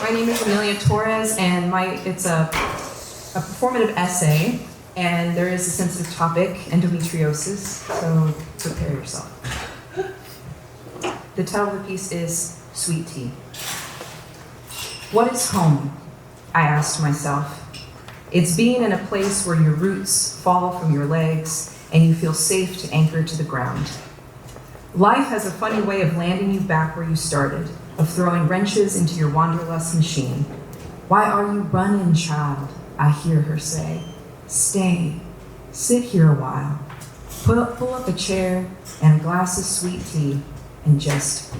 My name is Amelia Torres, and it's a performative essay, and there is a sensitive topic, endometriosis, so prepare yourself. The title of the piece is Sweet Tea. What is home? I asked myself. It's being in a place where your roots fall from your legs and you feel safe to anchor to the ground. Life has a funny way of landing you back where you started, of throwing wrenches into your wanderlust machine. Why are you running, child? I hear her say. Stay, sit here a while. Pull up a chair and a glass of sweet tea and just be.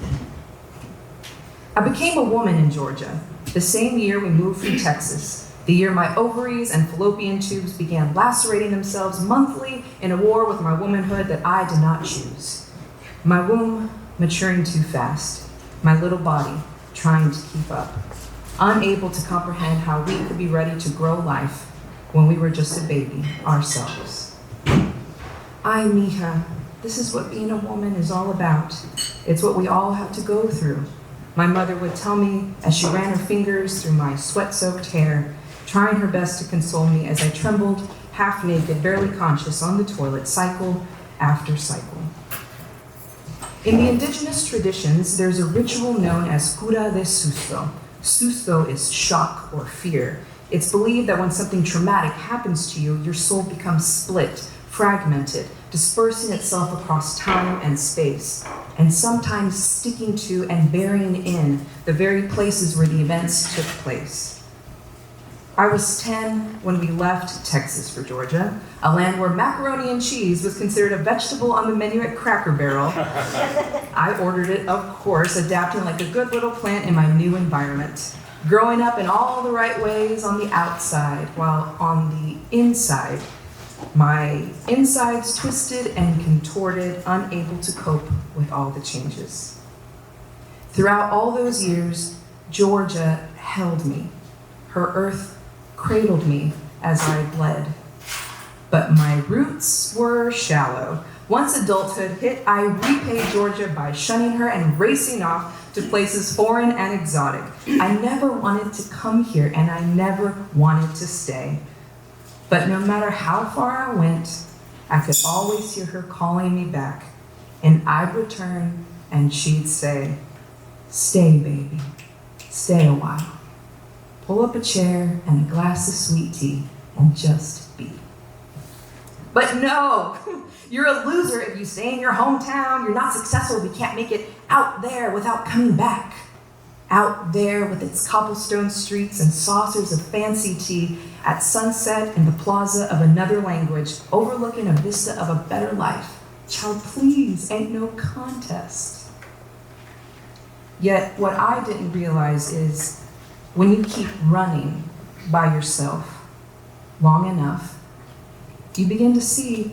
I became a woman in Georgia, the same year we moved from Texas. The year my ovaries and fallopian tubes began lacerating themselves monthly in a war with my womanhood that I did not choose. My womb maturing too fast, my little body trying to keep up, unable to comprehend how we could be ready to grow life when we were just a baby ourselves. Ay, mija, this is what being a woman is all about. It's what we all have to go through. My mother would tell me as she ran her fingers through my sweat-soaked hair, trying her best to console me as I trembled, half naked, barely conscious, on the toilet, cycle after cycle. In the indigenous traditions, there's a ritual known as cura de susto. Susto is shock or fear. It's believed that when something traumatic happens to you, your soul becomes split, fragmented, dispersing itself across time and space, and sometimes sticking to and burying in the very places where the events took place. I was 10 when we left Texas for Georgia, a land where macaroni and cheese was considered a vegetable on the menu at Cracker Barrel. I ordered it, of course, adapting like a good little plant in my new environment, growing up in all the right ways on the outside, while on the inside, my insides twisted and contorted, unable to cope with all the changes. Throughout all those years, Georgia held me. Her earth cradled me as I bled. But my roots were shallow. Once adulthood hit, I repaid Georgia by shunning her and racing off to places foreign and exotic. I never wanted to come here, and I never wanted to stay. But no matter how far I went, I could always hear her calling me back, and I'd return, and she'd say, stay, baby, stay a while. Pull up a chair and a glass of sweet tea and just be. But no, you're a loser if you stay in your hometown. You're not successful if you can't make it out there without coming back. Out there with its cobblestone streets and saucers of fancy tea at sunset in the plaza of another language, overlooking a vista of a better life. Child, please, ain't no contest. Yet what I didn't realize is when you keep running by yourself long enough, you begin to see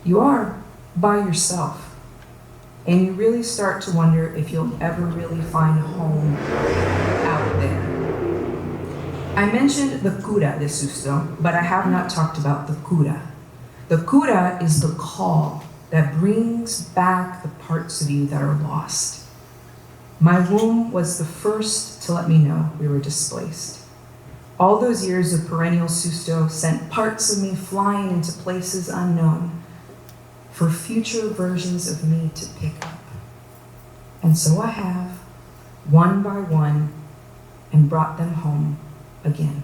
you are by yourself. And you really start to wonder if you'll ever really find home out there. I mentioned the cura de susto, but I have not talked about the cura. The cura is the call that brings back the parts of you that are lost. My womb was the first to let me know we were displaced. All those years of perennial susto sent parts of me flying into places unknown for future versions of me to pick up. And so I have, one by one, and brought them home again.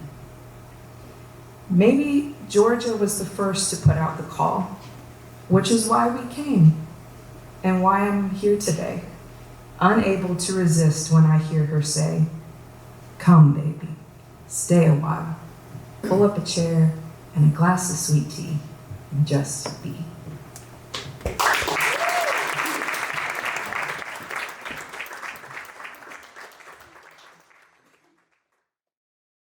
Maybe Georgia was the first to put out the call, which is why we came and why I'm here today, unable to resist when I hear her say, come, baby, stay a while, pull up a chair and a glass of sweet tea, and just be.